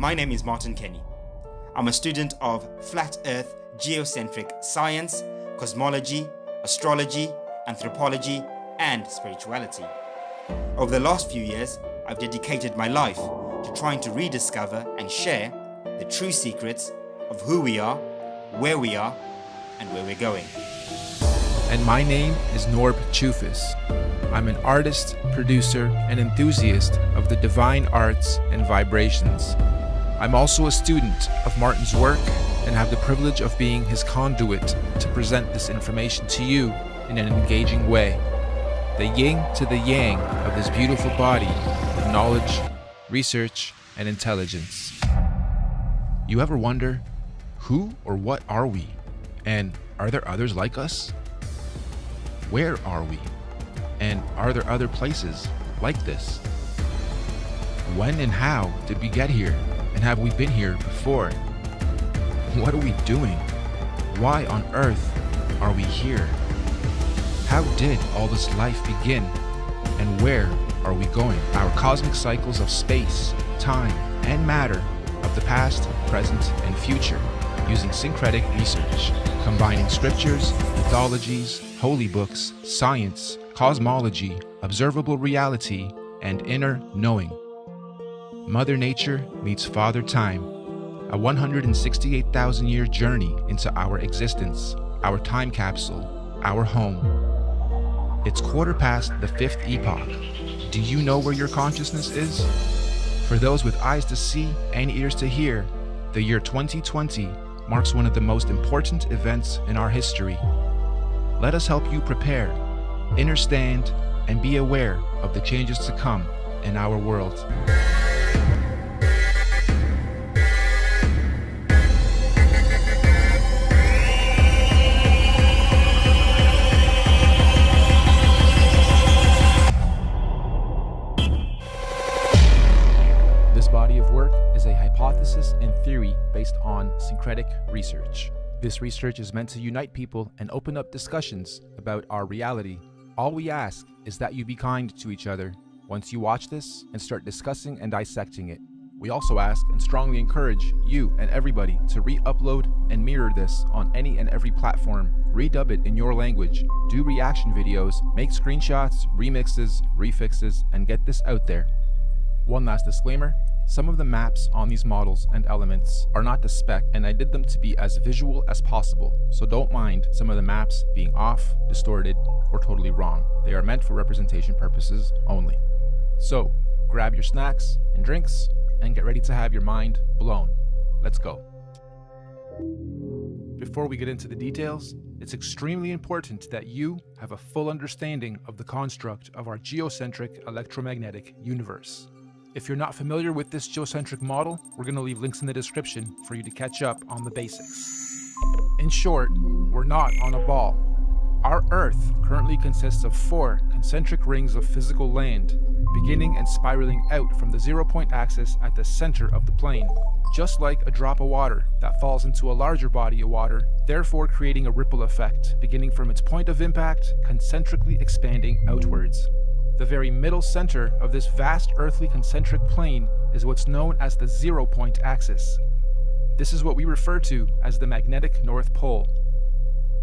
My name is Martin Kenny. I'm a student of flat earth geocentric science, cosmology, astrology, anthropology, and spirituality. Over the last few years, I've dedicated my life to trying to rediscover and share the true secrets of who we are, and where we're going. And my name is Norb Theory. I'm an artist, producer, and enthusiast of the divine arts and vibrations. I'm also a student of Martin's work and have the privilege of being his conduit to present this information to you in an engaging way. The yin to the yang of this beautiful body of knowledge, research, and intelligence. You ever wonder, who or what are we? And are there others like us? Where are we? And are there other places like this? When and how did we get here? And have we been here before? What are we doing? Why on earth are we here? How did all this life begin? And where are we going? Our cosmic cycles of space, time, and matter of the past, present, and future, using syncretic research, combining scriptures, mythologies, holy books, science, cosmology, observable reality, and inner knowing. Mother Nature meets Father Time, a 168,000-year journey into our existence, our time capsule, our home. It's quarter past the fifth epoch. Do you know where your consciousness is? For those with eyes to see and ears to hear, the year 2020 marks one of the most important events in our history. Let us help you prepare, understand, and be aware of the changes to come in our world. This body of work is a hypothesis and theory based on syncretic research. This research is meant to unite people and open up discussions about our reality. All we ask is that you be kind to each other once you watch this and start discussing and dissecting it. We also ask and strongly encourage you and everybody to re-upload and mirror this on any and every platform. Redub it in your language, do reaction videos, make screenshots, remixes, refixes, and get this out there. One last disclaimer. Some of the maps on these models and elements are not to spec, and I did them to be as visual as possible, so don't mind some of the maps being off, distorted, or totally wrong. They are meant for representation purposes only. So, grab your snacks and drinks, and get ready to have your mind blown. Let's go. Before we get into the details, it's extremely important that you have a full understanding of the construct of our geocentric electromagnetic universe. If you're not familiar with this geocentric model, we're going to leave links in the description for you to catch up on the basics. In short, we're not on a ball. Our Earth currently consists of 4 concentric rings of physical land, beginning and spiraling out from the 0-point axis at the center of the plane, just like a drop of water that falls into a larger body of water, therefore creating a ripple effect, beginning from its point of impact, concentrically expanding outwards. The very middle center of this vast earthly concentric plane is what's known as the 0-point axis. This is what we refer to as the magnetic North Pole.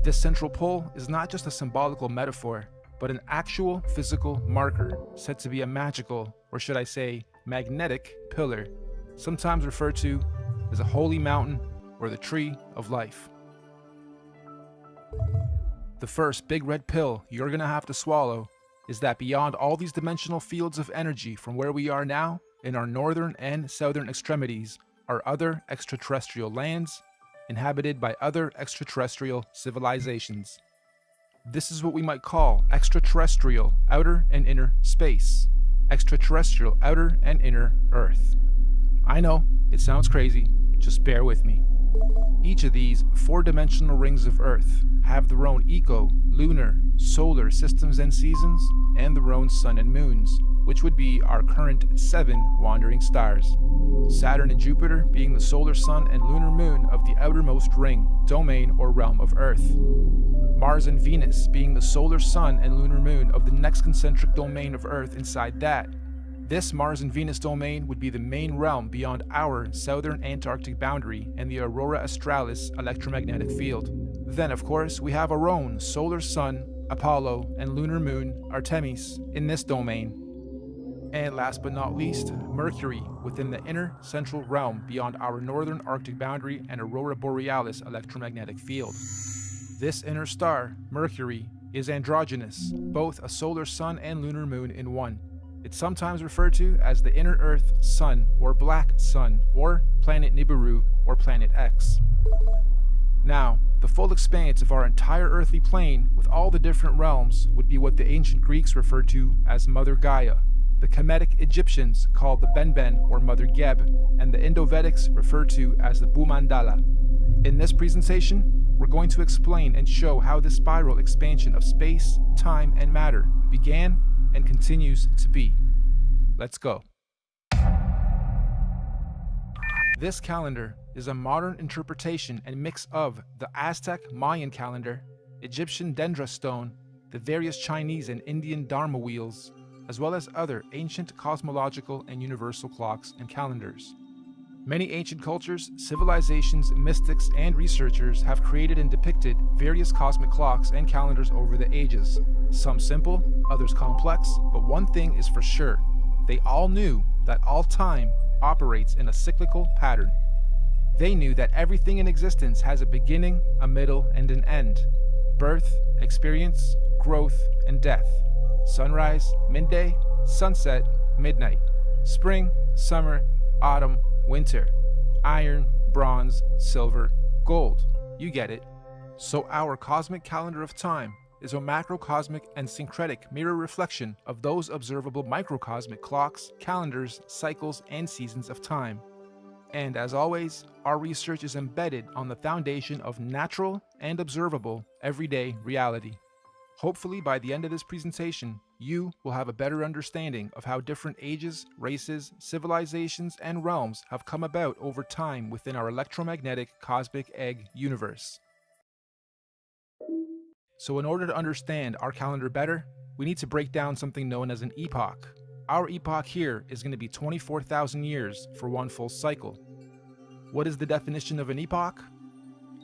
This central pole is not just a symbolical metaphor, but an actual physical marker, said to be a magical, or should I say, magnetic pillar, sometimes referred to as a holy mountain or the tree of life. The first big red pill you're gonna have to swallow is that beyond all these dimensional fields of energy from where we are now, in our northern and southern extremities, are other extraterrestrial lands inhabited by other extraterrestrial civilizations. This is what we might call extraterrestrial outer and inner space, extraterrestrial outer and inner Earth. I know, it sounds crazy, just bear with me. Each of these 4-dimensional rings of Earth have their own eco, lunar, solar systems and seasons, and their own sun and moons, which would be our current 7 wandering stars. Saturn and Jupiter being the solar sun and lunar moon of the outermost ring, domain, or realm of Earth. Mars and Venus being the solar sun and lunar moon of the next concentric domain of Earth inside that, This Mars and Venus domain would be the main realm beyond our southern Antarctic boundary and the Aurora Australis electromagnetic field. Then, of course, we have our own solar sun, Apollo, and lunar moon, Artemis, in this domain. And last but not least, Mercury within the inner central realm beyond our northern Arctic boundary and Aurora Borealis electromagnetic field. This inner star, Mercury, is androgynous, both a solar sun and lunar moon in one. It's sometimes referred to as the inner Earth sun or black sun or planet Nibiru or planet X. Now, the full expanse of our entire earthly plane with all the different realms would be what the ancient Greeks referred to as Mother Gaia, the Cymatics Egyptians called the Benben or Mother Geb, and the Indo-Vedics referred to as the Bhumandala. In this presentation, we're going to explain and show how the spiral expansion of space, time, and matter began and continues to be. Let's go. This calendar is a modern interpretation and mix of the Aztec Mayan calendar, Egyptian dendra stone, the various Chinese and Indian dharma wheels, as well as other ancient cosmological and universal clocks and calendars. Many ancient cultures, civilizations, mystics, and researchers have created and depicted various cosmic clocks and calendars over the ages. Some simple, others complex, but one thing is for sure. They all knew that all time operates in a cyclical pattern. They knew that everything in existence has a beginning, a middle, and an end. Birth, experience, growth, and death. Sunrise, midday, sunset, midnight. Spring, summer, autumn, winter. Iron, bronze, silver, gold. You get it. So our cosmic calendar of time is a macrocosmic and syncretic mirror reflection of those observable microcosmic clocks, calendars, cycles, and seasons of time. And as always, our research is embedded on the foundation of natural and observable everyday reality. Hopefully by the end of this presentation, you will have a better understanding of how different ages, races, civilizations, and realms have come about over time within our electromagnetic cosmic egg universe. So in order to understand our calendar better, we need to break down something known as an epoch. Our epoch here is going to be 24,000 years for one full cycle. What is the definition of an epoch?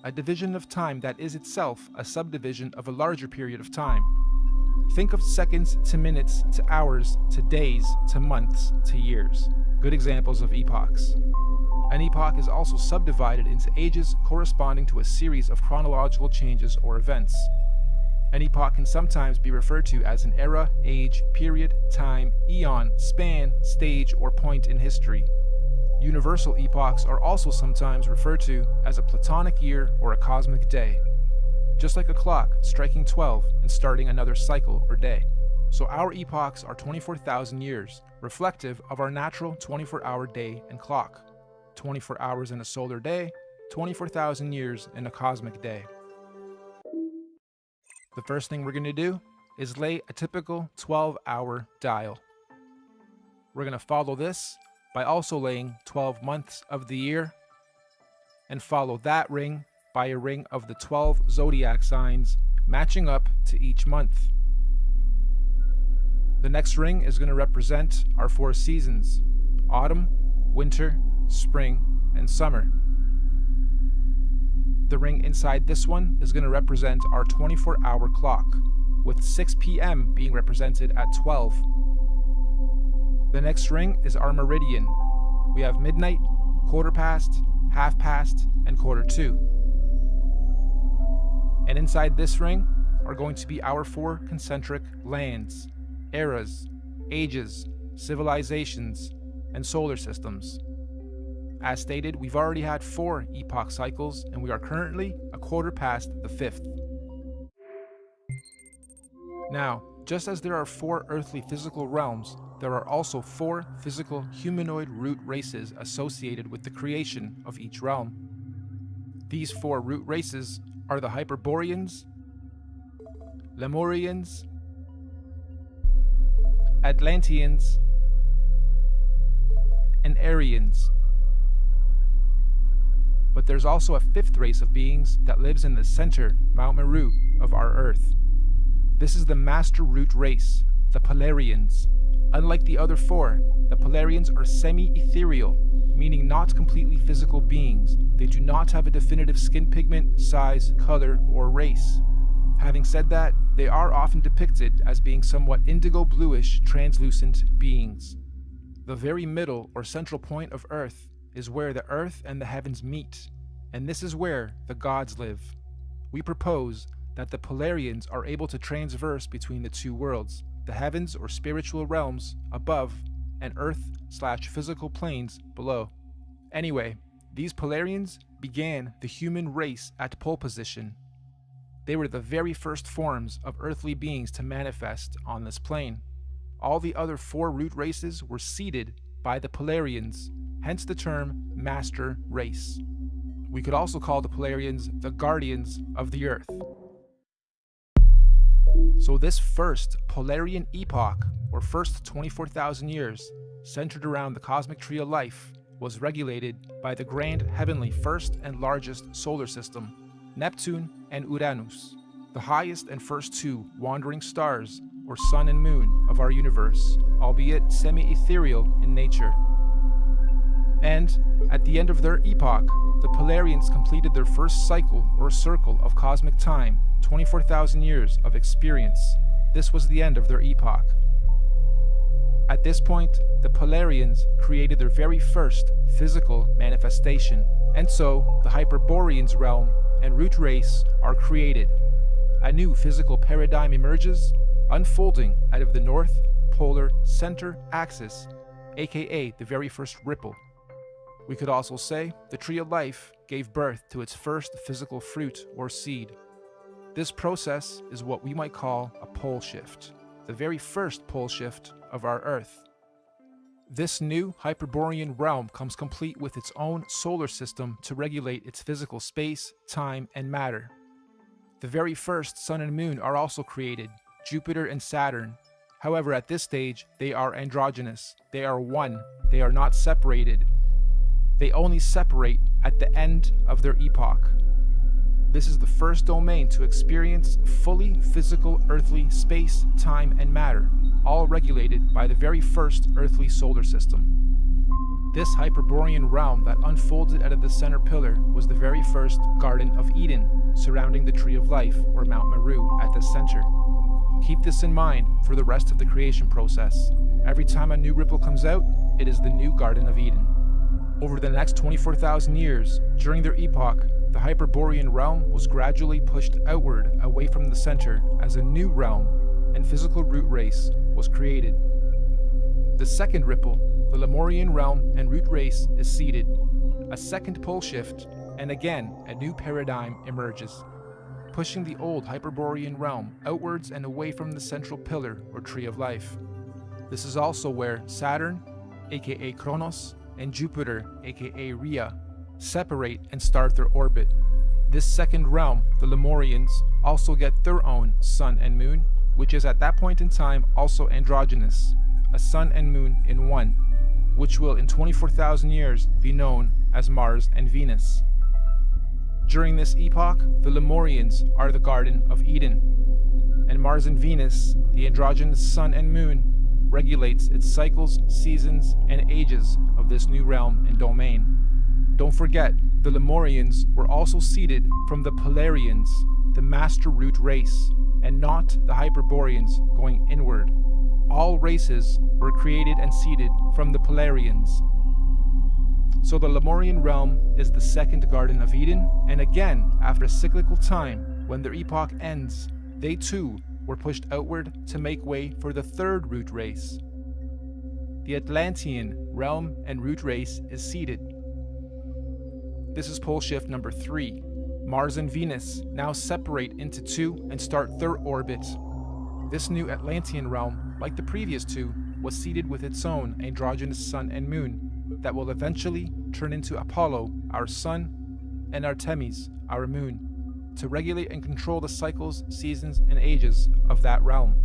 A division of time that is itself a subdivision of a larger period of time. Think of seconds to minutes to hours to days to months to years. Good examples of epochs. An epoch is also subdivided into ages corresponding to a series of chronological changes or events. An epoch can sometimes be referred to as an era, age, period, time, eon, span, stage, or point in history. Universal epochs are also sometimes referred to as a platonic year or a cosmic day. Just like a clock striking 12 and starting another cycle or day. So our epochs are 24,000 years, reflective of our natural 24-hour day and clock. 24 hours in a solar day, 24,000 years in a cosmic day. The first thing we're going to do is lay a typical 12-hour dial. We're going to follow this by also laying 12 months of the year, and follow that ring by a ring of the 12 zodiac signs matching up to each month. The next ring is going to represent our 4 seasons: autumn, winter, spring, and summer. The ring inside this one is going to represent our 24-hour clock, with 6 p.m. being represented at 12. The next ring is our meridian. We have midnight, quarter past, half past, and quarter to. And inside this ring are going to be our 4 concentric lands, eras, ages, civilizations, and solar systems. As stated, we've already had 4 epoch cycles, and we are currently a quarter past the 5th. Now, just as there are 4 earthly physical realms, there are also 4 physical humanoid root races associated with the creation of each realm. These 4 root races are the Hyperboreans, Lemurians, Atlanteans, and Aryans. But there's also a 5th race of beings that lives in the center, Mount Meru, of our Earth. This is the Master Root race, the Polarians. Unlike the other four, the Polarians are semi-ethereal, meaning not completely physical beings. They do not have a definitive skin pigment, size, color, or race. Having said that, they are often depicted as being somewhat indigo-bluish, translucent beings. The very middle or central point of Earth is where the Earth and the heavens meet, and this is where the gods live. We propose that the Polarians are able to transverse between the two worlds, the heavens or spiritual realms above and Earth/physical planes below. Anyway, these Polarians began the human race at pole position. They were the very first forms of earthly beings to manifest on this plane. All the other four root races were seeded by the Polarians, hence the term master race. We could also call the Polarians the guardians of the Earth. So this first Polarian epoch, or first 24,000 years, centered around the cosmic tree of life, was regulated by the grand heavenly first and largest solar system, Neptune and Uranus, the highest and first two wandering stars, or sun and moon, of our universe, albeit semi-ethereal in nature. And at the end of their epoch, the Polarians completed their first cycle or circle of cosmic time, 24,000 years of experience. This was the end of their epoch. At this point, the Polarians created their very first physical manifestation, and so the Hyperboreans realm and root race are created. A new physical paradigm emerges, unfolding out of the North Polar Center axis, aka the very first ripple. We could also say the tree of life gave birth to its first physical fruit or seed. This process is what we might call a pole shift, the very first pole shift of our Earth. This new Hyperborean realm comes complete with its own solar system to regulate its physical space, time, and matter. The very first sun and moon are also created, Jupiter and Saturn. However, at this stage, they are androgynous. They are one. They are not separated. They only separate at the end of their epoch. This is the first domain to experience fully physical earthly space, time, and matter, all regulated by the very first earthly solar system. This Hyperborean realm that unfolded out of the center pillar was the very first Garden of Eden, surrounding the Tree of Life, or Mount Meru, at the center. Keep this in mind for the rest of the creation process. Every time a new ripple comes out, it is the new Garden of Eden. Over the next 24,000 years, during their epoch, the Hyperborean realm was gradually pushed outward away from the center as a new realm and physical root race was created. The second ripple, the Lemurian realm and root race, is seeded. A second pole shift, and again a new paradigm emerges, pushing the old Hyperborean realm outwards and away from the central pillar or tree of life. This is also where Saturn, aka Kronos, and Jupiter, aka Rhea, separate and start their orbit. This second realm, the Lemurians, also get their own sun and moon, which is at that point in time also androgynous, a sun and moon in one, which will in 24,000 years be known as Mars and Venus. During this epoch, the Lemurians are the Garden of Eden, and Mars and Venus, the androgynous sun and moon, regulates its cycles, seasons, and ages of this new realm and domain. Don't forget, the Lemurians were also seeded from the Polarians, the master root race, and not the Hyperboreans going inward. All races were created and seeded from the Polarians. So the Lemurian realm is the second Garden of Eden, and again, after a cyclical time, when their epoch ends, they too were pushed outward to make way for the third root race. The Atlantean realm and root race is seeded. This is pole shift number 3. Mars and Venus now separate into two and start their orbit. This new Atlantean realm, like the previous two, was seeded with its own androgynous sun and moon that will eventually turn into Apollo, our sun, and Artemis, our moon, to regulate and control the cycles, seasons, and ages of that realm.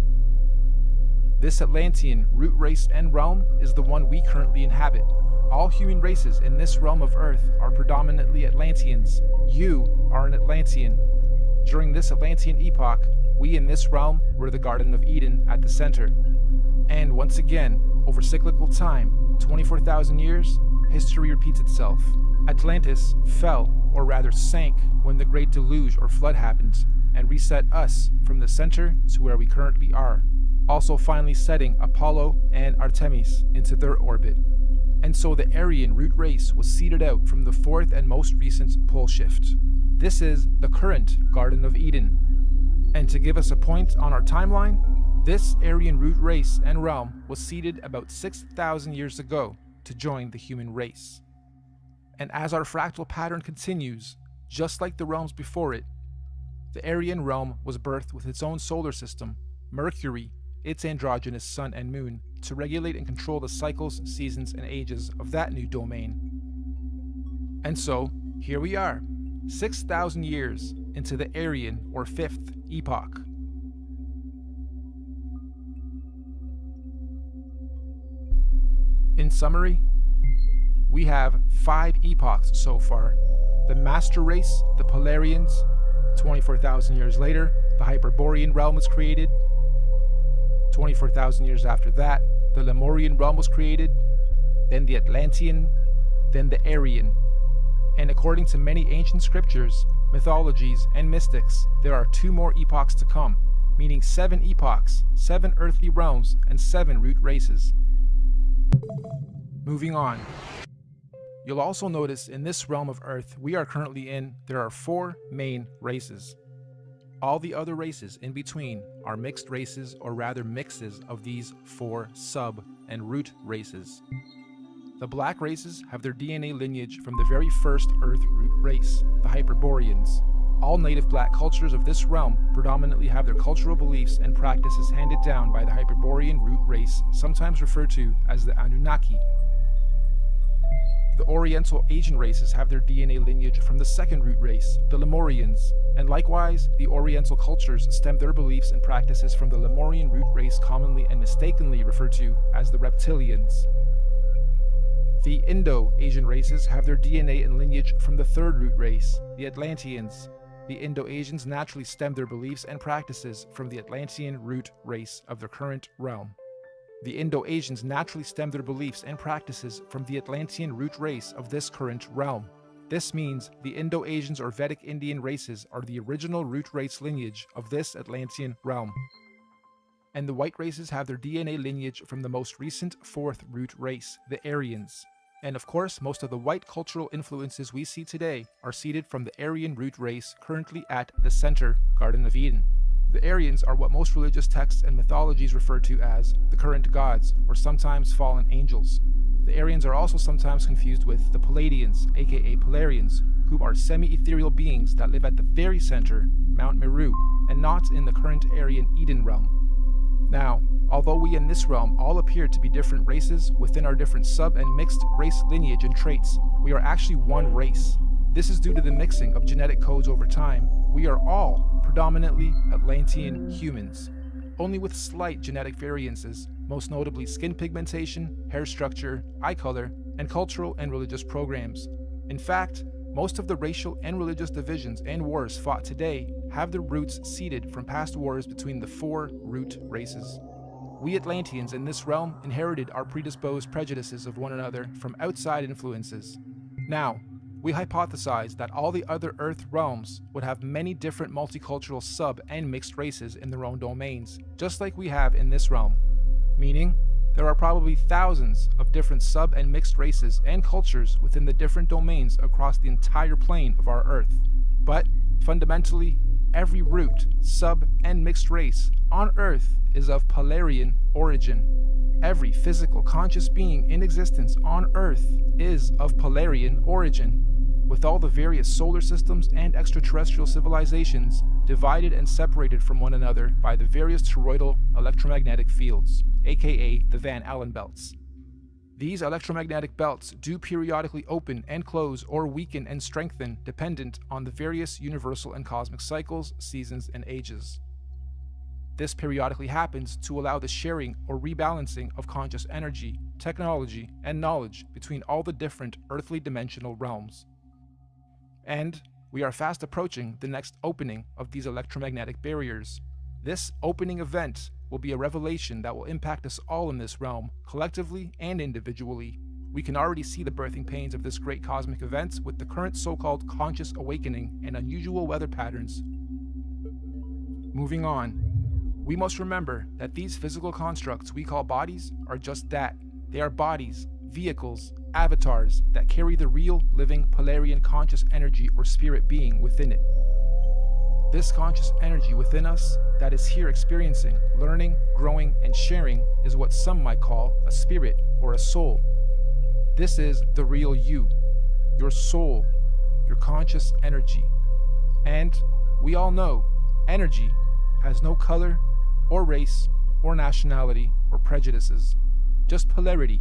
This Atlantean root race and realm is the one we currently inhabit. All human races in this realm of Earth are predominantly Atlanteans. You are an Atlantean. During this Atlantean epoch, we in this realm were the Garden of Eden at the center. And once again, over cyclical time, 24,000 years, history repeats itself. Atlantis fell, or rather sank, when the Great Deluge or Flood happened, and reset us from the center to where we currently are, also finally setting Apollo and Artemis into their orbit. And so the Aryan root race was seeded out from the fourth and most recent pole shift. This is the current Garden of Eden. And to give us a point on our timeline, this Aryan root race and realm was seeded about 6,000 years ago to join the human race. And as our fractal pattern continues, just like the realms before it, the Aryan realm was birthed with its own solar system, Mercury, its androgynous sun and moon, to regulate and control the cycles, seasons, and ages of that new domain. And so, here we are, 6,000 years into the Aryan or fifth epoch. In summary, we have 5 epochs so far. The Master Race, the Polarians. 24,000 years later, the Hyperborean realm was created. 24,000 years after that, the Lemurian realm was created, then the Atlantean, then the Aryan. And according to many ancient scriptures, mythologies, and mystics, there are 2 more epochs to come, meaning 7 epochs, 7 earthly realms, and 7 root races. Moving on. You'll also notice in this realm of Earth we are currently in, there are 4 main races. All the other races in between are mixed races, or rather mixes of these 4 sub and root races. The black races have their DNA lineage from the very first Earth root race, the Hyperboreans. All native black cultures of this realm predominantly have their cultural beliefs and practices handed down by the Hyperborean root race, sometimes referred to as the Anunnaki. The Oriental Asian races have their DNA lineage from the second root race, the Lemurians, and likewise, the Oriental cultures stem their beliefs and practices from the Lemurian root race, commonly and mistakenly referred to as the Reptilians. The Indo-Asian races have their DNA and lineage from the third root race, the Atlanteans. The Indo-Asians naturally stem their beliefs and practices from the Atlantean root race of their current realm. The Indo-Asians naturally stem their beliefs and practices from the Atlantean root race of this current realm. This means the Indo-Asians or Vedic Indian races are the original root race lineage of this Atlantean realm. And the white races have their DNA lineage from the most recent fourth root race, the Aryans. And of course, most of the white cultural influences we see today are seeded from the Aryan root race currently at the center, Garden of Eden. The Aryans are what most religious texts and mythologies refer to as the current gods, or sometimes fallen angels. The Aryans are also sometimes confused with the Palladians, aka Polarians, who are semi-ethereal beings that live at the very center, Mount Meru, and not in the current Aryan Eden realm. Now, although we in this realm all appear to be different races within our different sub and mixed race lineage and traits, we are actually one race. This is due to the mixing of genetic codes over time. We are all predominantly Atlantean humans, only with slight genetic variances, most notably skin pigmentation, hair structure, eye color, and cultural and religious programs. In fact, most of the racial and religious divisions and wars fought today have their roots seeded from past wars between the 4 root races. We Atlanteans in this realm inherited our predisposed prejudices of one another from outside influences. Now, we hypothesize that all the other Earth realms would have many different multicultural sub and mixed races in their own domains, just like we have in this realm. Meaning, there are probably thousands of different sub and mixed races and cultures within the different domains across the entire plane of our Earth. But, fundamentally, every root, sub, and mixed race on Earth is of Polarian origin. Every physical conscious being in existence on Earth is of Polarian origin, with all the various solar systems and extraterrestrial civilizations divided and separated from one another by the various toroidal electromagnetic fields, aka the Van Allen belts. These electromagnetic belts do periodically open and close or weaken and strengthen dependent on the various universal and cosmic cycles, seasons, and ages. This periodically happens to allow the sharing or rebalancing of conscious energy, technology, and knowledge between all the different earthly dimensional realms. And we are fast approaching the next opening of these electromagnetic barriers. This opening event will be a revelation that will impact us all in this realm, collectively and individually. We can already see the birthing pains of this great cosmic event with the current so-called conscious awakening and unusual weather patterns. Moving on, we must remember that these physical constructs we call bodies are just that. They are bodies, vehicles, avatars that carry the real, living, Polarian conscious energy or spirit being within it. This conscious energy within us that is here experiencing, learning, growing, and sharing is what some might call a spirit or a soul. This is the real you, your soul, your conscious energy. And we all know energy has no color or race or nationality or prejudices, just polarity,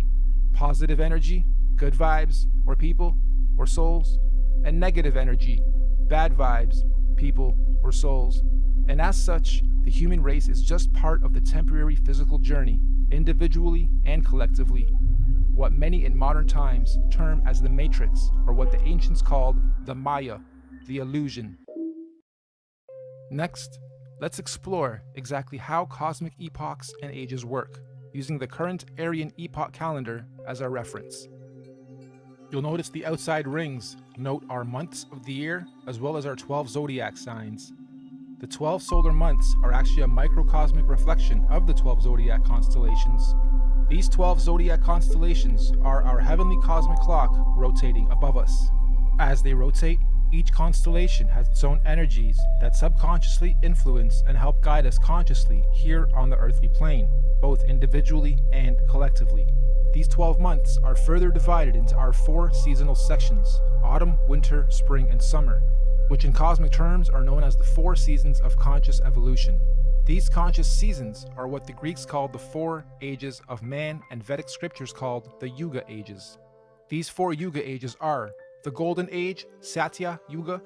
positive energy, good vibes or people or souls, and negative energy, bad vibes, people or souls. And as such, the human race is just part of the temporary physical journey, individually and collectively, what many in modern times term as the matrix, or what the ancients called the Maya, the illusion. Next, let's explore exactly how cosmic epochs and ages work, using the current Aryan epoch calendar as our reference. You'll notice the outside rings note our months of the year, as well as our 12 zodiac signs. The 12 solar months are actually a microcosmic reflection of the 12 zodiac constellations. These 12 zodiac constellations are our heavenly cosmic clock rotating above us. As they rotate, each constellation has its own energies that subconsciously influence and help guide us consciously here on the earthly plane, both individually and collectively. These 12 months are further divided into our 4 seasonal sections: autumn, winter, spring, and summer, which in cosmic terms are known as the 4 seasons of conscious evolution. These conscious seasons are what the Greeks called the 4 ages of man, and Vedic scriptures called the Yuga ages. These 4 Yuga ages are the Golden Age, Satya Yuga,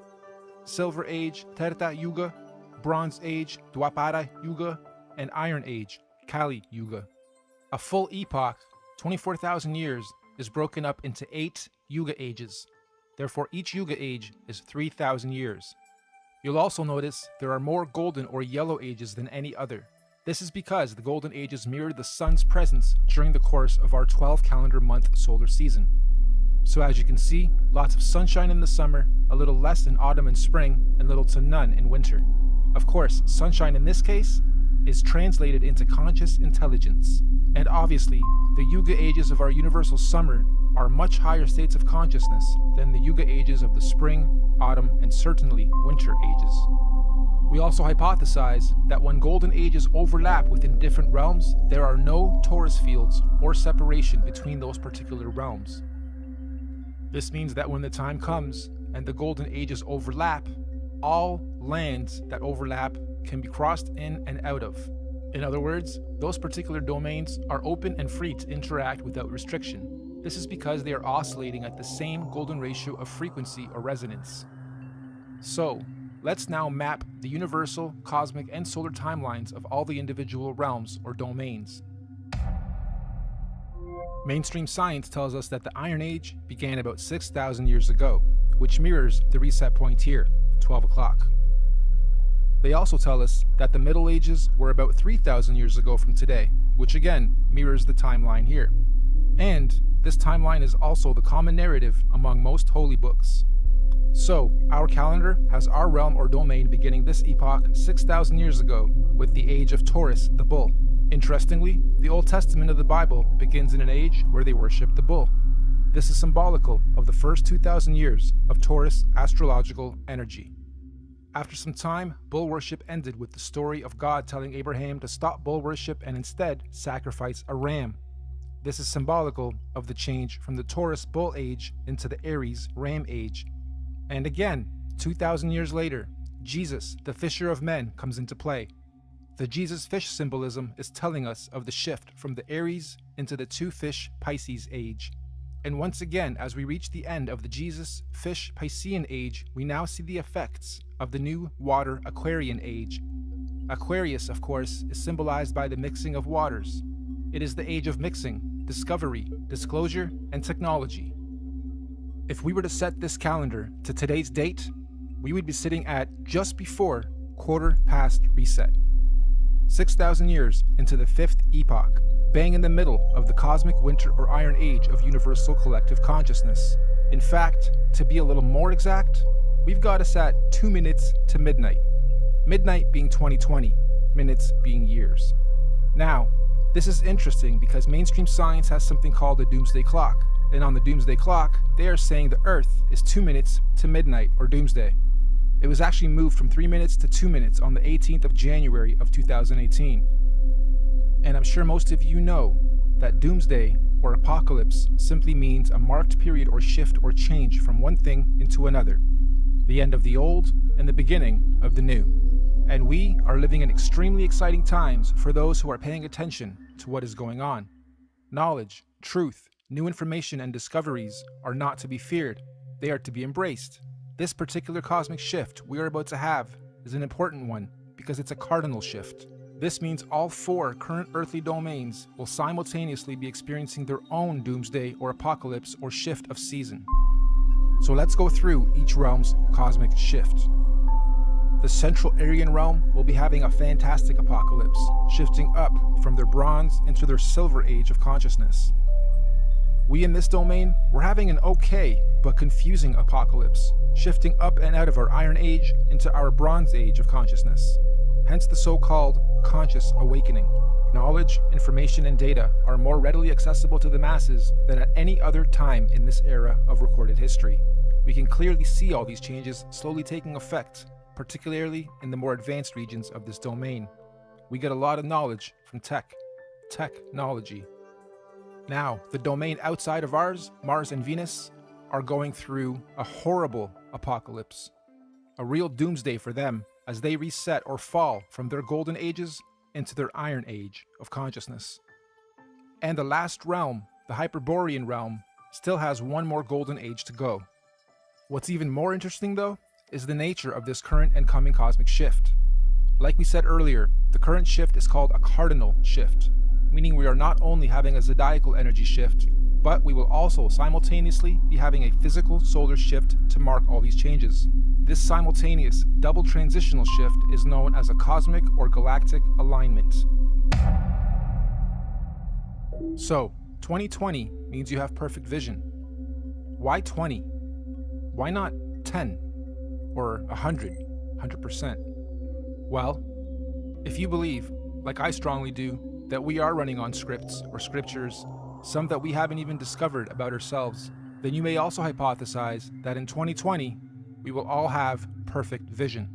Silver Age, Treta Yuga, Bronze Age, Dwapara Yuga, and Iron Age, Kali Yuga. A full epoch, 24,000 years, is broken up into 8 Yuga ages. Therefore, each Yuga age is 3,000 years. You'll also notice there are more golden or yellow ages than any other. This is because the golden ages mirror the sun's presence during the course of our 12 calendar month solar season. So as you can see, lots of sunshine in the summer, a little less in autumn and spring, and little to none in winter. Of course, sunshine in this case is translated into conscious intelligence. And obviously, the Yuga ages of our universal summer are much higher states of consciousness than the Yuga ages of the spring, autumn, and certainly winter ages. We also hypothesize that when golden ages overlap within different realms, there are no torus fields or separation between those particular realms. This means that when the time comes and the golden ages overlap, all lands that overlap can be crossed in and out of. In other words, those particular domains are open and free to interact without restriction. This is because they are oscillating at the same golden ratio of frequency or resonance. So, let's now map the universal, cosmic, and solar timelines of all the individual realms or domains. Mainstream science tells us that the Iron Age began about 6,000 years ago, which mirrors the reset point here, 12 o'clock. They also tell us that the Middle Ages were about 3,000 years ago from today, which again mirrors the timeline here. And this timeline is also the common narrative among most holy books. So, our calendar has our realm or domain beginning this epoch 6,000 years ago with the age of Taurus, the bull. Interestingly, the Old Testament of the Bible begins in an age where they worship the bull. This is symbolical of the first 2,000 years of Taurus astrological energy. After some time, bull worship ended with the story of God telling Abraham to stop bull worship and instead sacrifice a ram. This is symbolical of the change from the Taurus bull age into the Aries ram age. And again, 2,000 years later, Jesus, the fisher of men, comes into play. The Jesus fish symbolism is telling us of the shift from the Aries into the 2-fish Pisces age. And once again, as we reach the end of the Jesus fish Piscean age, we now see the effects of the new water Aquarian age. Aquarius, of course, is symbolized by the mixing of waters. It is the age of mixing, discovery, disclosure, and technology. If we were to set this calendar to today's date, we would be sitting at just before quarter past reset. 6,000 years into the fifth epoch, bang in the middle of the cosmic winter or iron age of universal collective consciousness. In fact, to be a little more exact, we've got us at 2 minutes to midnight. Midnight being 2020, minutes being years. Now, this is interesting because mainstream science has something called a doomsday clock. And on the doomsday clock, they are saying the Earth is 2 minutes to midnight or doomsday. It was actually moved from 3 minutes to 2 minutes on the 18th of January of 2018. And I'm sure most of you know that doomsday or apocalypse simply means a marked period or shift or change from one thing into another. The end of the old and the beginning of the new. And we are living in extremely exciting times for those who are paying attention to what is going on. Knowledge, truth, new information and discoveries are not to be feared. They are to be embraced. This particular cosmic shift we are about to have is an important one because it's a cardinal shift. This means all 4 current earthly domains will simultaneously be experiencing their own doomsday or apocalypse or shift of season. So let's go through each realm's cosmic shift. The Central Aryan realm will be having a fantastic apocalypse, shifting up from their bronze into their silver age of consciousness. We in this domain, we're having an okay but confusing apocalypse, shifting up and out of our Iron Age into our Bronze Age of consciousness. Hence the so-called conscious awakening. Knowledge, information, and data are more readily accessible to the masses than at any other time in this era of recorded history. We can clearly see all these changes slowly taking effect, particularly in the more advanced regions of this domain. We get a lot of knowledge from technology. Now, the domain outside of ours, Mars and Venus, are going through a horrible apocalypse. A real doomsday for them as they reset or fall from their golden ages into their iron age of consciousness. And the last realm, the Hyperborean realm, still has one more golden age to go. What's even more interesting though, is the nature of this current and coming cosmic shift. Like we said earlier, the current shift is called a cardinal shift, meaning we are not only having a zodiacal energy shift, but we will also simultaneously be having a physical solar shift to mark all these changes. This simultaneous double transitional shift is known as a cosmic or galactic alignment. So, 2020 means you have perfect vision. Why 20? Why not 10? Or 100%? Well, if you believe, like I strongly do, that we are running on scripts or scriptures, some that we haven't even discovered about ourselves, then you may also hypothesize that in 2020, we will all have perfect vision.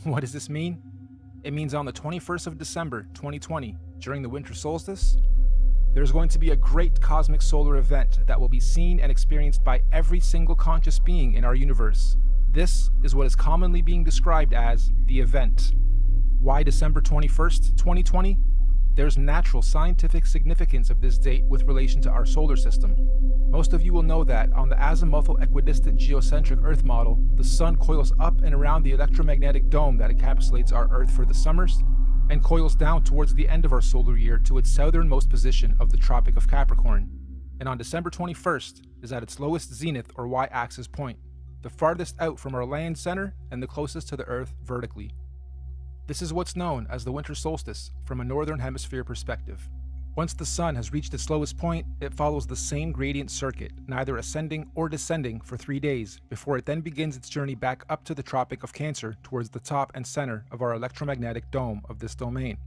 What does this mean? It means on the 21st of December, 2020, during the winter solstice, there's going to be a great cosmic solar event that will be seen and experienced by every single conscious being in our universe. This is what is commonly being described as the event. Why December 21st, 2020? There's natural scientific significance of this date with relation to our solar system. Most of you will know that on the azimuthal equidistant geocentric Earth model, the Sun coils up and around the electromagnetic dome that encapsulates our Earth for the summers, and coils down towards the end of our solar year to its southernmost position of the Tropic of Capricorn. And on December 21st is at its lowest zenith or y-axis point, the farthest out from our land center and the closest to the Earth vertically. This is what's known as the winter solstice from a northern hemisphere perspective. Once the sun has reached its lowest point, it follows the same gradient circuit, neither ascending or descending for 3 days, before it then begins its journey back up to the Tropic of Cancer towards the top and center of our electromagnetic dome of this domain.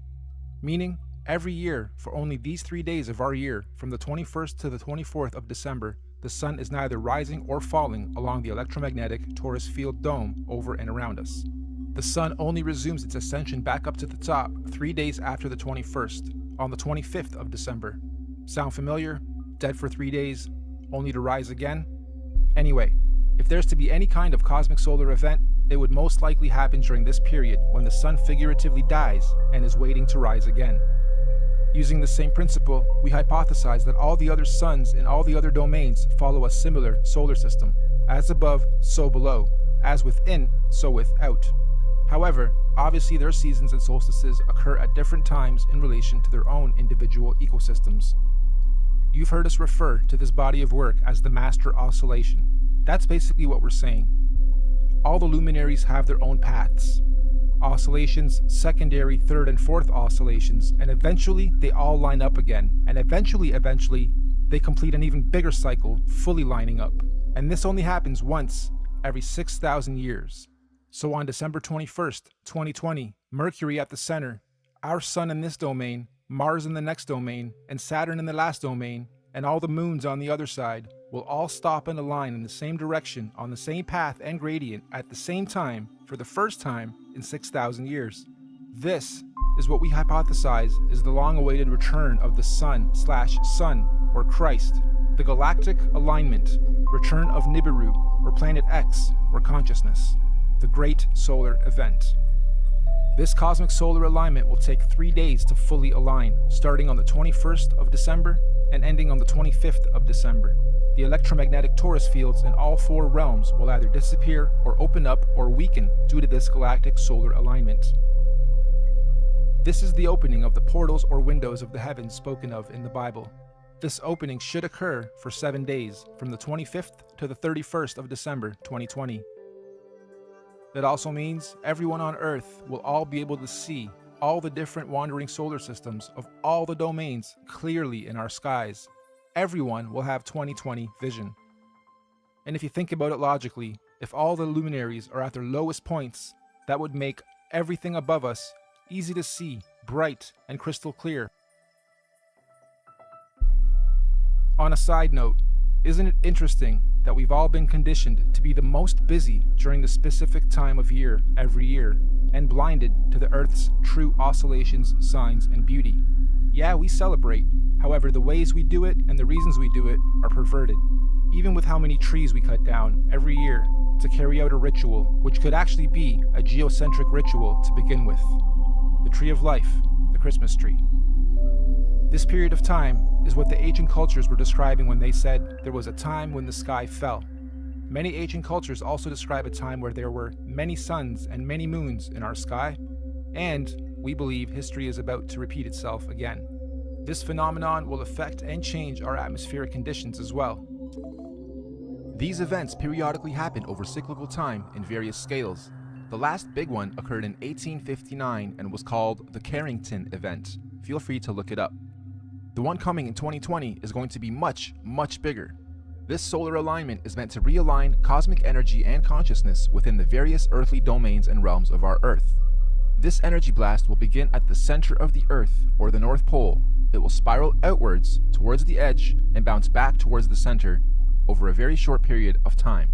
Meaning, every year, for only these 3 days of our year, from the 21st to the 24th of December, the sun is neither rising or falling along the electromagnetic torus field dome over and around us. The sun only resumes its ascension back up to the top 3 days after the 21st, on the 25th of December. Sound familiar? Dead for 3 days, only to rise again? Anyway, if there's to be any kind of cosmic solar event, it would most likely happen during this period when the sun figuratively dies and is waiting to rise again. Using the same principle, we hypothesize that all the other suns in all the other domains follow a similar solar system. As above, so below. As within, so without. However, obviously their seasons and solstices occur at different times in relation to their own individual ecosystems. You've heard us refer to this body of work as the master oscillation. That's basically what we're saying. all the luminaries have their own paths. Oscillations, secondary, third, and fourth oscillations, and eventually they all line up again, and eventually, they complete an even bigger cycle, fully lining up. And this only happens once every 6,000 years. So on December 21st, 2020, Mercury at the center, our Sun in this domain, Mars in the next domain, and Saturn in the last domain, and all the moons on the other side, will all stop and align in the same direction on the same path and gradient at the same time for the first time in 6,000 years. This is what we hypothesize is the long-awaited return of the Sun/Sun, or Christ, the galactic alignment, return of Nibiru, or Planet X, or consciousness, the great solar event. This cosmic solar alignment will take 3 days to fully align, starting on the 21st of December and ending on the 25th of December. The electromagnetic torus fields in all 4 realms will either disappear or open up or weaken due to this galactic solar alignment. This is the opening of the portals or windows of the heavens spoken of in the Bible. This opening should occur for 7 days, from the 25th to the 31st of December 2020. That also means everyone on Earth will all be able to see all the different wandering solar systems of all the domains clearly in our skies. Everyone will have 20/20 vision. And if you think about it logically, if all the luminaries are at their lowest points, that would make everything above us easy to see, bright, and crystal clear. On a side note, isn't it interesting that we've all been conditioned to be the most busy during the specific time of year every year, and blinded to the Earth's true oscillations, signs, and beauty? Yeah, we celebrate. However, the ways we do it and the reasons we do it are perverted. Even with how many trees we cut down every year to carry out a ritual, which could actually be a geocentric ritual to begin with. The tree of life, the Christmas tree. This period of time is what the ancient cultures were describing when they said there was a time when the sky fell. Many ancient cultures also describe a time where there were many suns and many moons in our sky, and we believe history is about to repeat itself again. This phenomenon will affect and change our atmospheric conditions as well. These events periodically happen over cyclical time in various scales. The last big one occurred in 1859 and was called the Carrington event. Feel free to look it up. The one coming in 2020 is going to be much, much bigger. This solar alignment is meant to realign cosmic energy and consciousness within the various earthly domains and realms of our Earth. This energy blast will begin at the center of the Earth, or the North Pole. It will spiral outwards towards the edge and bounce back towards the center over a very short period of time.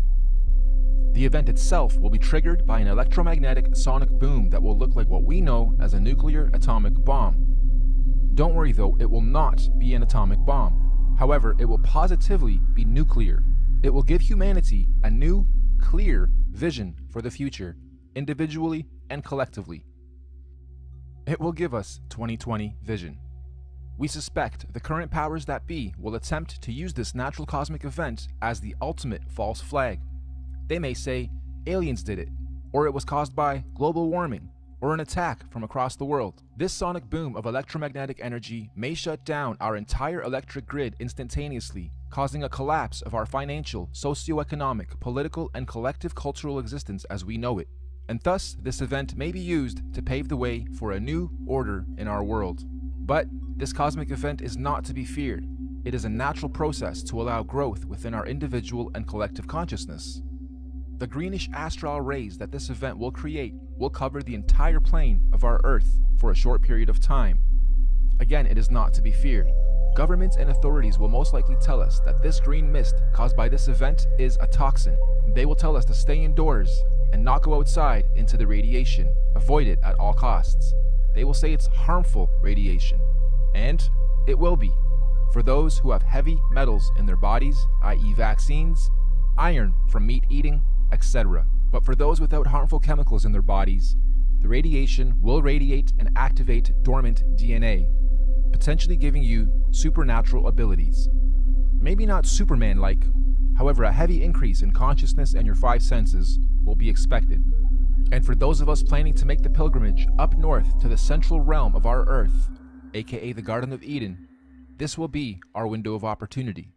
The event itself will be triggered by an electromagnetic sonic boom that will look like what we know as a nuclear atomic bomb. Don't worry though, it will not be an atomic bomb. However, it will positively be nuclear. It will give humanity a new, clear vision for the future, individually and collectively. It will give us 20/20 vision. We suspect the current powers that be will attempt to use this natural cosmic event as the ultimate false flag. They may say aliens did it, or it was caused by global warming, or an attack from across the world. This sonic boom of electromagnetic energy may shut down our entire electric grid instantaneously, causing a collapse of our financial, socio-economic, political, and collective cultural existence as we know it. And thus, this event may be used to pave the way for a new order in our world. But this cosmic event is not to be feared. It is a natural process to allow growth within our individual and collective consciousness. The greenish astral rays that this event will create will cover the entire plane of our Earth for a short period of time. Again, it is not to be feared. Governments and authorities will most likely tell us that this green mist caused by this event is a toxin. They will tell us to stay indoors and not go outside into the radiation. Avoid it at all costs. They will say it's harmful radiation. And it will be. For those who have heavy metals in their bodies, i.e. vaccines, iron from meat eating, etc. But for those without harmful chemicals in their bodies, the radiation will radiate and activate dormant DNA, potentially giving you supernatural abilities. Maybe not Superman-like, however a heavy increase in consciousness and your 5 senses will be expected. And for those of us planning to make the pilgrimage up north to the central realm of our Earth, aka the Garden of Eden, this will be our window of opportunity.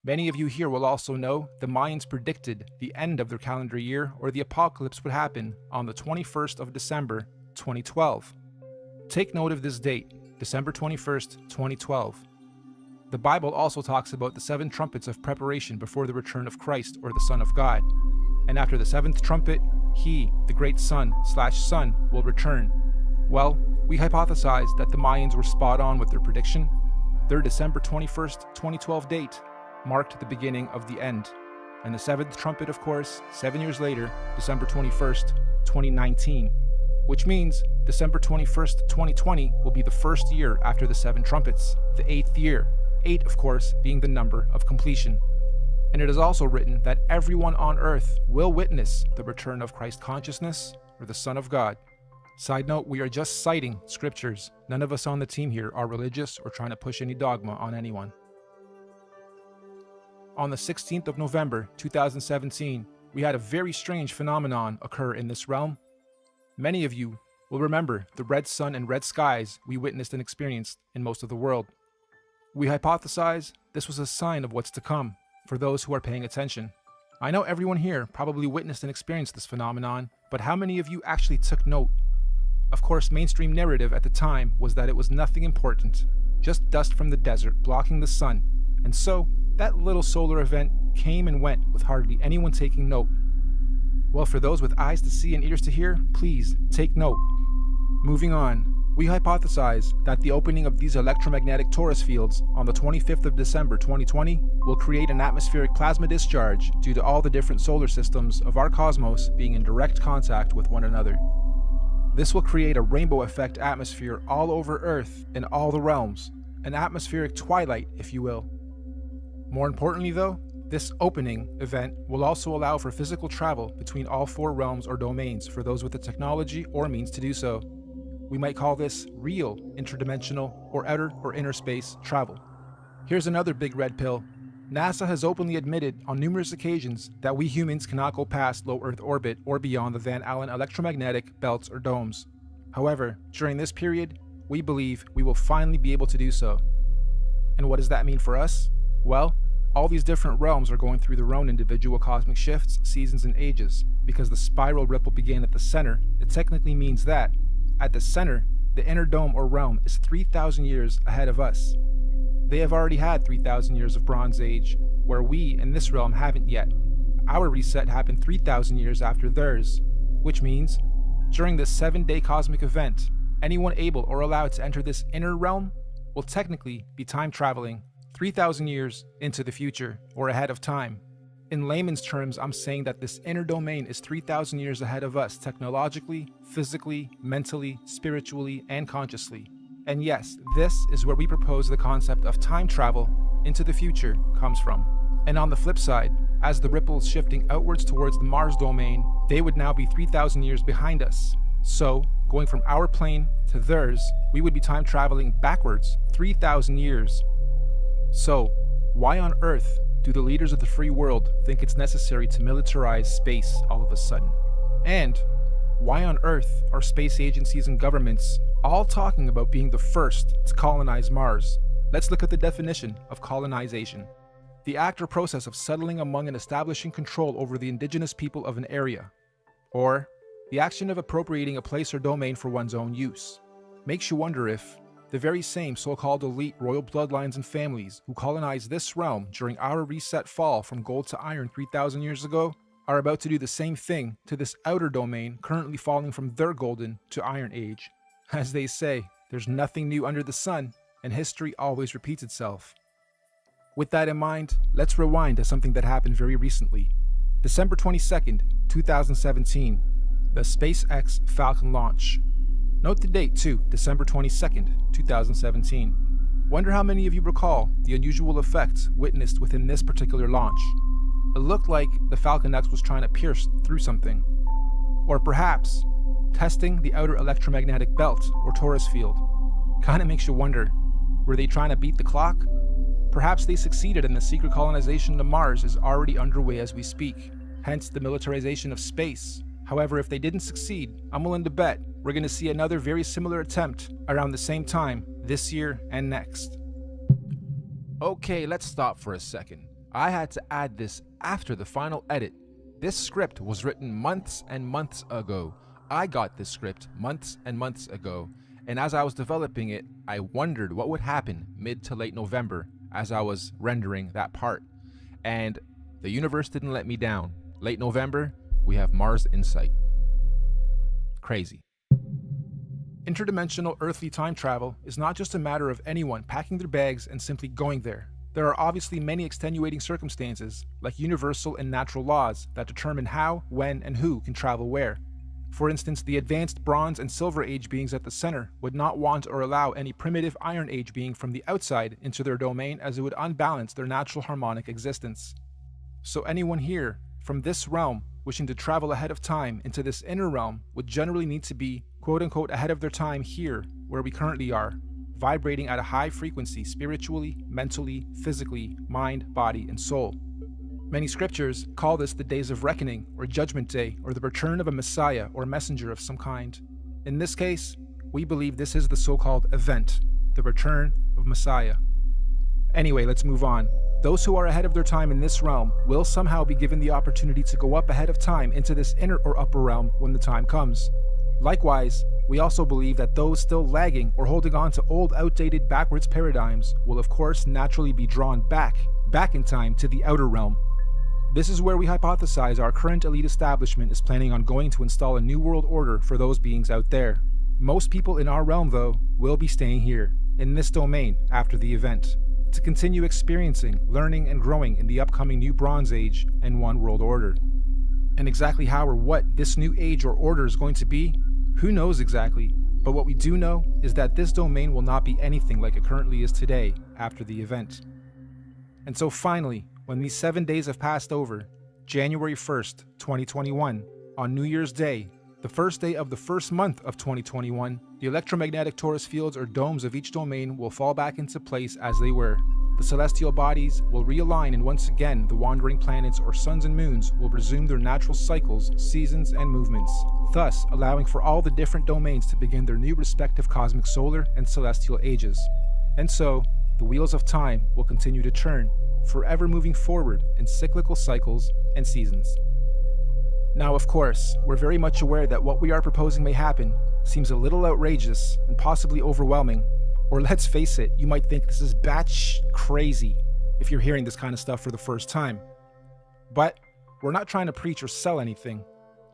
Many of you here will also know the Mayans predicted the end of their calendar year, or the apocalypse, would happen on the 21st of December, 2012. Take note of this date, December 21st, 2012. The Bible also talks about the 7 trumpets of preparation before the return of Christ, or the Son of God. And after the 7th trumpet, he, the great Son, will return. Well, we hypothesized that the Mayans were spot on with their prediction. Their December 21st, 2012 date marked the beginning of the end. And the 7th trumpet, of course, 7 years later, December 21st, 2019. Which means December 21st, 2020 will be the first year after the 7 trumpets, the 8th year. 8, of course, being the number of completion. And it is also written that everyone on earth will witness the return of Christ consciousness, or the Son of God. Side note, we are just citing scriptures. None of us on the team here are religious or trying to push any dogma on anyone. On the 16th of November, 2017, we had a very strange phenomenon occur in this realm. Many of you will remember the red sun and red skies we witnessed and experienced in most of the world. We hypothesize this was a sign of what's to come for those who are paying attention. I know everyone here probably witnessed and experienced this phenomenon, but how many of you actually took note? Of course, mainstream narrative at the time was that it was nothing important, just dust from the desert blocking the sun, and so that little solar event came and went with hardly anyone taking note. Well, for those with eyes to see and ears to hear, please take note. Moving on, we hypothesize that the opening of these electromagnetic torus fields on the 25th of December 2020 will create an atmospheric plasma discharge due to all the different solar systems of our cosmos being in direct contact with one another. This will create a rainbow effect atmosphere all over Earth in all the realms, an atmospheric twilight, if you will. More importantly though, this opening event will also allow for physical travel between all 4 realms or domains for those with the technology or means to do so. We might call this real interdimensional or outer or inner space travel. Here's another big red pill. NASA has openly admitted on numerous occasions that we humans cannot go past low Earth orbit or beyond the Van Allen electromagnetic belts or domes. However, during this period, we believe we will finally be able to do so. And what does that mean for us? Well, all these different realms are going through their own individual cosmic shifts, seasons, and ages. Because the spiral ripple began at the center, it technically means that at the center, the inner dome or realm is 3,000 years ahead of us. They have already had 3,000 years of Bronze Age, where we in this realm haven't yet. Our reset happened 3,000 years after theirs, which means during this 7-day cosmic event, anyone able or allowed to enter this inner realm will technically be time traveling 3,000 years into the future or ahead of time. In layman's terms, I'm saying that this inner domain is 3,000 years ahead of us technologically, physically, mentally, spiritually, and consciously. And yes, this is where we propose the concept of time travel into the future comes from. And on the flip side, as the ripples shifting outwards towards the Mars domain, they would now be 3,000 years behind us. So, going from our plane to theirs, we would be time traveling backwards 3,000 years. So, why on earth do the leaders of the free world think it's necessary to militarize space all of a sudden? And why on earth are space agencies and governments all talking about being the first to colonize Mars? Let's look at the definition of colonization. The act or process of settling among and establishing control over the indigenous people of an area. Or the action of appropriating a place or domain for one's own use. Makes you wonder if the very same so-called elite royal bloodlines and families who colonized this realm during our reset fall from gold to iron 3,000 years ago are about to do the same thing to this outer domain currently falling from their golden to iron age. As they say, there's nothing new under the sun, and history always repeats itself. With that in mind, let's rewind to something that happened very recently. December 22nd, 2017, the SpaceX Falcon launch. Note the date too, December 22nd, 2017. Wonder how many of you recall the unusual effects witnessed within this particular launch. It looked like the Falcon X was trying to pierce through something. Or perhaps, testing the outer electromagnetic belt or torus field. Kinda makes you wonder, were they trying to beat the clock? Perhaps they succeeded and the secret colonization to Mars is already underway as we speak, hence the militarization of space. However, if they didn't succeed, I'm willing to bet we're going to see another very similar attempt around the same time this year and next. Okay, let's stop for a second. I had to add this after the final edit. This script was written months and months ago. I got this script months and months ago, and as I was developing it, I wondered what would happen mid to late November as I was rendering that part. And the universe didn't let me down. Late November, we have Mars Insight. Crazy. Interdimensional earthly time travel is not just a matter of anyone packing their bags and simply going there. There are obviously many extenuating circumstances, like universal and natural laws, that determine how, when, and who can travel where. For instance, the advanced Bronze and Silver Age beings at the center would not want or allow any primitive Iron Age being from the outside into their domain, as it would unbalance their natural harmonic existence. So anyone here, from this realm, wishing to travel ahead of time into this inner realm would generally need to be, quote-unquote, ahead of their time here, where we currently are, vibrating at a high frequency spiritually, mentally, physically, mind, body, and soul. Many scriptures call this the days of reckoning, or judgment day, or the return of a messiah or messenger of some kind. In this case, we believe this is the so-called event, the return of Messiah. Anyway, let's move on. Those who are ahead of their time in this realm will somehow be given the opportunity to go up ahead of time into this inner or upper realm when the time comes. Likewise, we also believe that those still lagging or holding on to old, outdated, backwards paradigms will of course naturally be drawn back in time to the outer realm. This is where we hypothesize our current elite establishment is planning on going to install a new world order for those beings out there. Most people in our realm, though, will be staying here, in this domain, after the event, to continue experiencing, learning, and growing in the upcoming new Bronze Age and One World Order. And exactly how or what this new age or order is going to be, who knows exactly, but what we do know is that this domain will not be anything like it currently is today after the event. And so finally, when these 7 days have passed over, January 1st, 2021, on New Year's Day, the first day of the first month of 2021, the electromagnetic torus fields or domes of each domain will fall back into place as they were. The celestial bodies will realign, and once again the wandering planets or suns and moons will resume their natural cycles, seasons, and movements, thus allowing for all the different domains to begin their new respective cosmic solar and celestial ages. And so, the wheels of time will continue to turn, forever moving forward in cyclical cycles and seasons. Now, of course, we're very much aware that what we are proposing may happen seems a little outrageous and possibly overwhelming. Or let's face it, you might think this is batch crazy if you're hearing this kind of stuff for the first time. But we're not trying to preach or sell anything,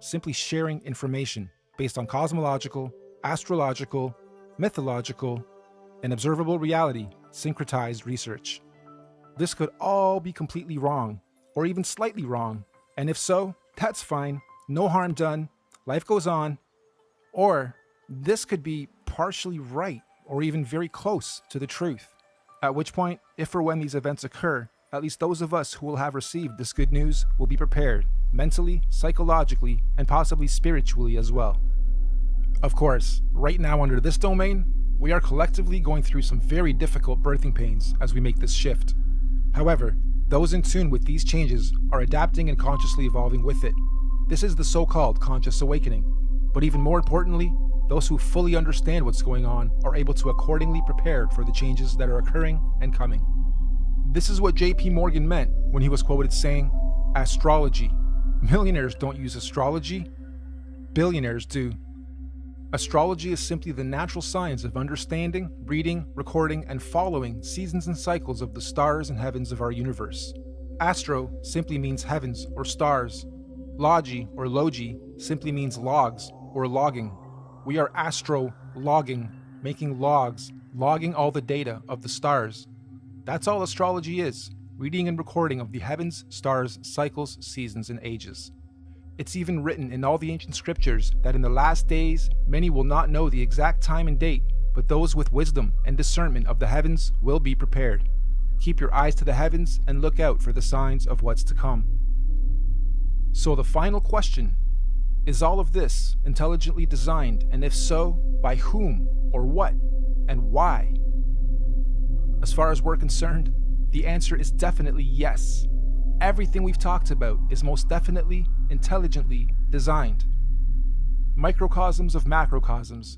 simply sharing information based on cosmological, astrological, mythological, and observable reality syncretized research. This could all be completely wrong, or even slightly wrong, and if so, that's fine, no harm done, life goes on. Or this could be partially right, or even very close to the truth. At which point, if or when these events occur, at least those of us who will have received this good news will be prepared, mentally, psychologically, and possibly spiritually as well. Of course, right now under this domain, we are collectively going through some very difficult birthing pains as we make this shift. However, those in tune with these changes are adapting and consciously evolving with it. This is the so-called conscious awakening. But even more importantly, those who fully understand what's going on are able to accordingly prepare for the changes that are occurring and coming. This is what J.P. Morgan meant when he was quoted saying, "Astrology. Millionaires don't use astrology. Billionaires do." Astrology is simply the natural science of understanding, reading, recording, and following seasons and cycles of the stars and heavens of our universe. Astro simply means heavens or stars. Logi or logi simply means logs or logging. We are astro-logging, making logs, logging all the data of the stars. That's all astrology is, reading and recording of the heavens, stars, cycles, seasons, and ages. It's even written in all the ancient scriptures that in the last days, many will not know the exact time and date, but those with wisdom and discernment of the heavens will be prepared. Keep your eyes to the heavens and look out for the signs of what's to come. So the final question, is all of this intelligently designed, and if so, by whom, or what, and why? As far as we're concerned, the answer is definitely yes. Everything we've talked about is most definitely intelligently designed. Microcosms of macrocosms,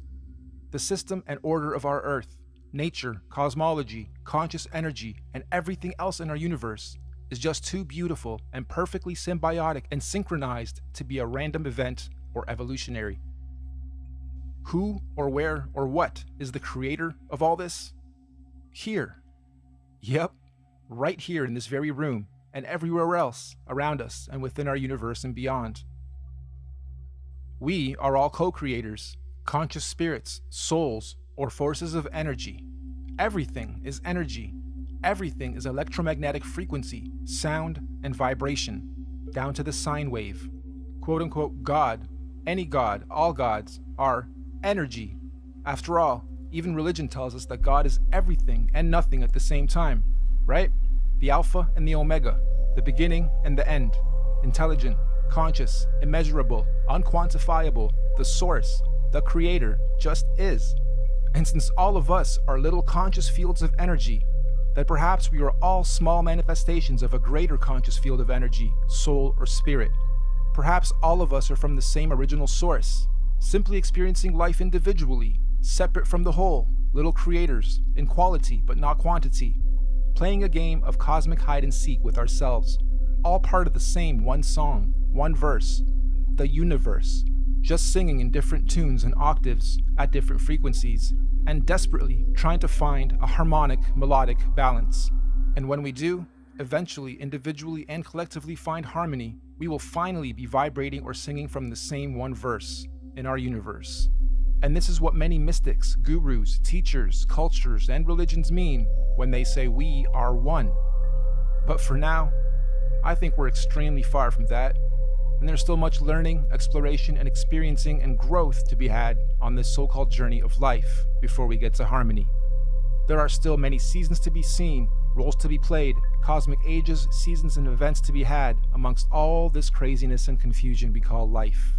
the system and order of our Earth, nature, cosmology, conscious energy, and everything else in our universe is just too beautiful and perfectly symbiotic and synchronized to be a random event or evolutionary. Who or where or what is the creator of all this? Here. Yep, right here in this very room and everywhere else around us and within our universe and beyond. We are all co-creators, conscious spirits, souls, or forces of energy. Everything is energy. Everything is electromagnetic frequency, sound, and vibration, down to the sine wave. Quote-unquote God, any God, all gods, are energy. After all, even religion tells us that God is everything and nothing at the same time, right? The Alpha and the Omega, the beginning and the end, intelligent, conscious, immeasurable, unquantifiable, the source, the creator, just is. And since all of us are little conscious fields of energy, that perhaps we are all small manifestations of a greater conscious field of energy, soul, or spirit. Perhaps all of us are from the same original source, simply experiencing life individually, separate from the whole, little creators, in quality but not quantity, playing a game of cosmic hide and seek with ourselves, all part of the same one song, one verse, the universe, just singing in different tunes and octaves at different frequencies, and desperately trying to find a harmonic, melodic balance. And when we do, eventually, individually and collectively find harmony, we will finally be vibrating or singing from the same one verse in our universe. And this is what many mystics, gurus, teachers, cultures, and religions mean when they say we are one. But for now, I think we're extremely far from that, and there's still much learning, exploration, and experiencing and growth to be had on this so-called journey of life before we get to harmony. There are still many seasons to be seen, roles to be played, cosmic ages, seasons, and events to be had amongst all this craziness and confusion we call life.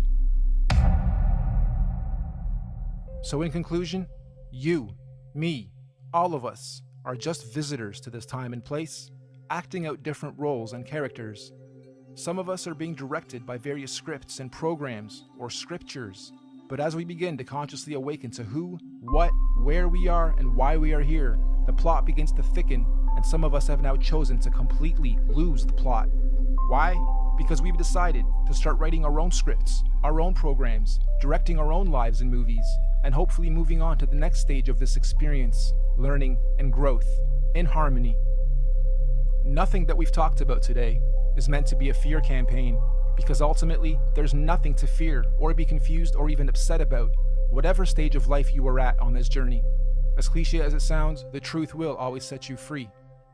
So in conclusion, you, me, all of us are just visitors to this time and place, acting out different roles and characters. Some of us are being directed by various scripts and programs or scriptures, but as we begin to consciously awaken to who, what, where we are, and why we are here, the plot begins to thicken, and some of us have now chosen to completely lose the plot. Why? Because we've decided to start writing our own scripts, our own programs, directing our own lives and movies, and hopefully moving on to the next stage of this experience, learning and growth, in harmony. Nothing that we've talked about today is meant to be a fear campaign, because ultimately, there's nothing to fear or be confused or even upset about, whatever stage of life you are at on this journey. As cliche as it sounds, the truth will always set you free.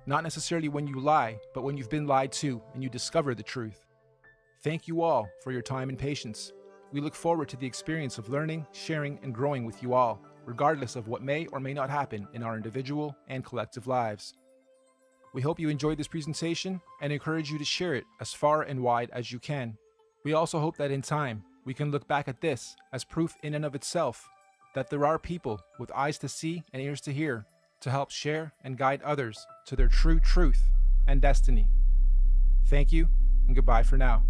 Not necessarily when you lie, but when you've been lied to and you discover the truth. Thank you all for your time and patience. We look forward to the experience of learning, sharing, and growing with you all, regardless of what may or may not happen in our individual and collective lives. We hope you enjoyed this presentation and encourage you to share it as far and wide as you can. We also hope that in time, we can look back at this as proof in and of itself that there are people with eyes to see and ears to hear to help share and guide others to their true truth and destiny. Thank you, and goodbye for now.